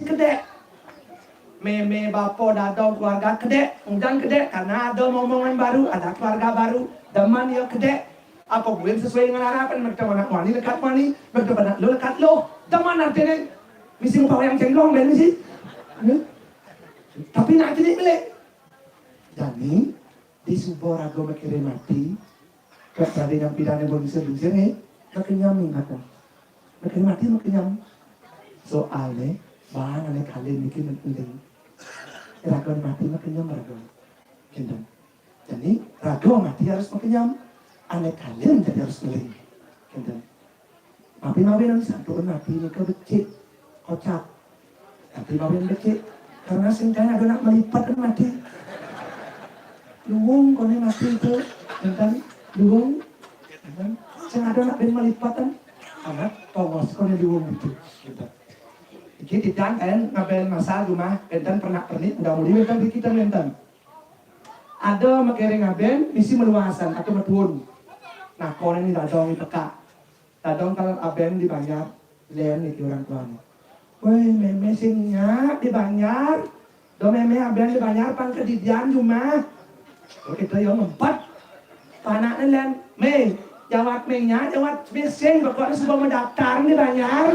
kedek. Meme, bapo, dado, keluarga kedek. Undang kedek karena ada momongan baru, ada keluarga baru. Daman ya kedek. Apa gue sesuai dengan harapan mereka anak wani dekat wani, mereka anak lo dekat lo. Daman artinya misi mau yang cenggong ben misi. Tapi nak jadi milik. Jadi di sebuah rago makin mati. Kak tadi yang pidana boleh bisa ni, makin nyamin kata. Makin mati makin nyam. Soalnya bahan ane kalian bikin penting. Rago mati makin nyam rago. Kendang. Jadi rago mati harus makin nyam. Ane kalian jadi harus beli. Kendang. Tapi mawin satu mati ni kau becik, kocak. Tapi mawin becik. Karena singkanya ada nak melipat kan mati. Luwung kau ni mati itu. Kendang. Luwung. Kendang. Saya ada nak ben melipat kan. Anak tongos kau ni luwung itu. Kendang. Jadi tidak kan ngabel masa rumah. Kendang pernah udah mulai kendang di kita kendang. Ada makere ngaben misi meluasan atau betuun. Nah, kau ini dadong peka. Dadong kalau aben dibayar, len iki orang tua. Woi, meme singnya dibayar. Do meme aben dibayar pan kedidian rumah. Oh, kita yang empat. Panaknya len, me, jawab menya, jawab mesin, pokoknya sebelum mendaftar dibayar.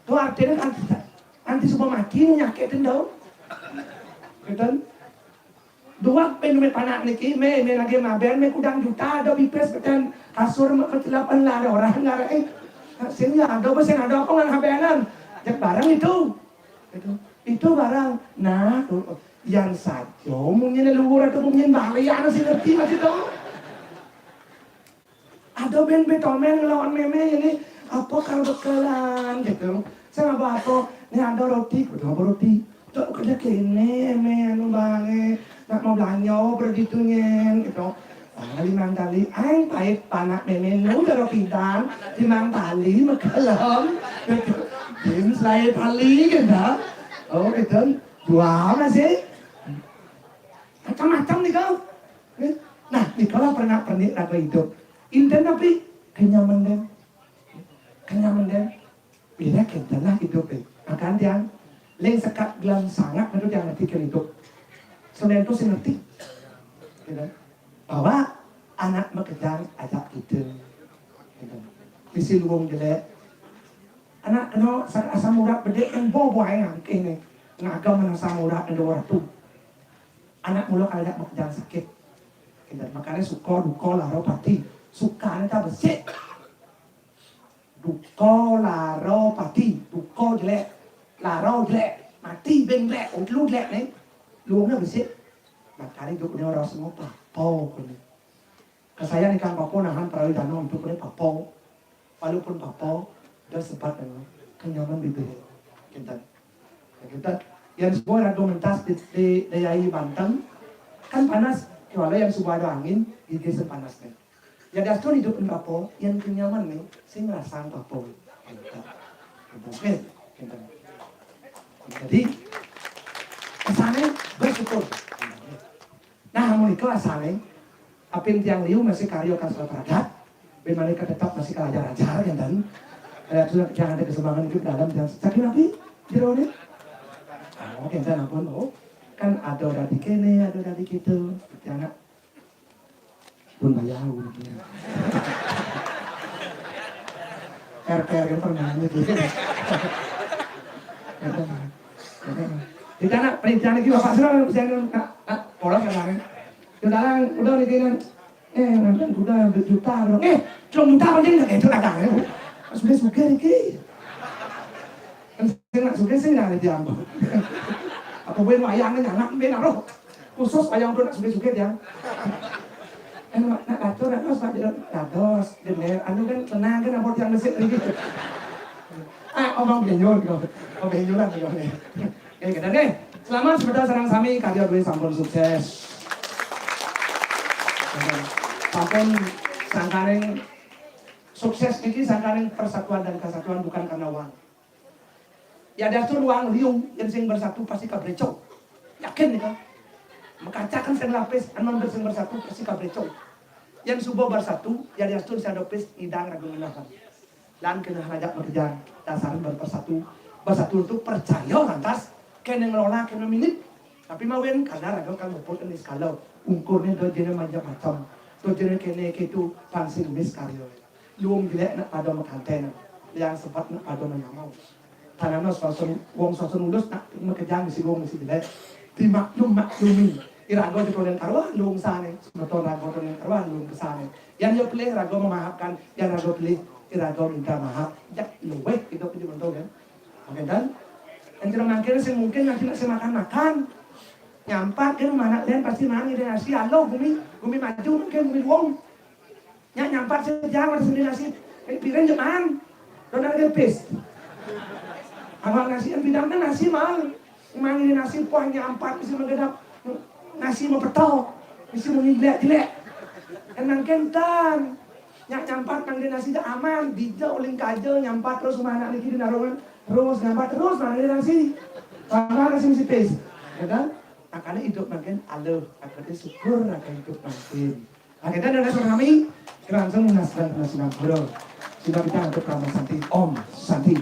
Itu artinya nanti sebelum mati nyakitin dong. Gitu. Dua penuh panak niki, me lagi maben, me kudang juta ada bipes betan kasur kecelapan lah ada orang nggak sini ada apa sih ada apa nggak habenan, jak barang itu barang. Nah tuh yang saja mungkin luar atau mungkin bahaya sih ngerti masih tuh. Ada ben betomen lawan meme ini apa kalau bekalan gitu. Saya apa ini ada roti, betul roti. Tuh kerja kene, me anu bange. Nak mau belanja berditunya gitu. Limang tali, aing pahit panak memenu daro pidan, limang tali makalam, tim selai tali gitu. Oh gitu, dua masih, macam-macam nih kau. Nah, nih kalau pernah lagu hidup, inten tapi kenyaman deh, beda kita lah hidup deh. Akan yang leng sekat gelam sangat menurut yang ngerti hidup. Soalnya itu saya ngerti bahwa anak mengejar ajak gitu. Misi luang jelek. Anak kena asam urat bedek yang bobo yang ini ngagam dengan asam urat yang dua tu. Anak mula kalau ajak mengejar sakit. Makanya suka duka laro pati. Suka ni tak bersih. Duka laro pati. Duka jelek. Laro jelek. Mati beng jelek. Lu jelek ni. Luangnya bersih. Makanya hidup ini orang semua papau. Saya nikah papau nahan perawi danau untuk ini papau. Walaupun papau, dia sempat dengan kenyaman bibir. Kita yang semua argumentas di daya Banten kan panas. Kecuali yang sudah ada angin, geser panasnya. Yang dasar hidup di papau, yang kenyaman nih, saya ngerasain papau. Jadi asalnya bersyukur. Nah, mereka asalnya apin tiang liu masih karyo kasal peragat, ben mereka tetap masih kalajar-ajar kan dan jangan ada kesebangan hidup dalam dan sakit api jero ni. Oh, kan ampun kan ada dari kene, ada dari gitu. Jangan pun bayar gitu. Per yang pernah gitu. Kita nak perintah lagi bapak sudah saya polos kan udah nih kan nanti udah berjuta dong juta aja nggak itu ada suka nih kan saya suka sih nggak ada ambil apa ben wayangnya anak ben aroh khusus wayang tuh nak suka dia nak atur terus pak dados denger anu kan tenang kan apa yang mesin gitu omong benyol benyolan gitu oke, selamat sepeda sarang sami karya dua sampun sukses. Sampun sangkaring sukses ini sangkaring persatuan dan kesatuan bukan karena uang. Ya dasar uang liung yang sing bersatu pasti kabreco. Yakin nih kan? Mekacakan sing lapis, anon bersing bersatu pasti kabreco. Yang subuh bersatu, yang diastun saya dopis idang ragu menahan. Dan kena ngajak bekerja dasaran bersatu. Bersatu untuk percaya lantas kena ngelola kena minit. Tapi mawin karena ragu kan muput ini kalau ungkurnya dojene macam-macam. Dojene kene itu pansing mis karyo. Luang gilek nak pada makanten yang sempat nak pada menyamau. Tanamnya wong sosun ulus nak bekerja misi wong misi gilek. Dimaklumi. Irago di kolen karwa luung sana, semeton rago kolen karwa luung kesana. Yang yo pilih rago memaafkan, yang rago pilih irago minta maaf. Jak luwe itu punya bentuk kan. Oke dan yang cerita mungkin sih mungkin nanti nak makan nyampak kan mana lain pasti nangis dan nasi alo gumi maju mungkin gumi wong. Nyampak sejam ada sendiri nasi piring jeman, dan ada gepis. Awal nasi yang bidang kan nasi mal, manggil nasi puah nyampak mesti menggedap. Nasi mau petok, mesti mau jelek. Enang kentan, nyampat manggil nasi dah aman, bija uling kaje nyampat terus mana lagi di narungan, terus nyampat terus manggil nasi, mana nasi mesti pes, ya kan? Makanya hidup makin aluh, akhirnya syukur akan hidup makin. Akhirnya dari seorang kami, kita langsung menasihkan bro. Sudah kita untuk kamu Santi, Om Santi.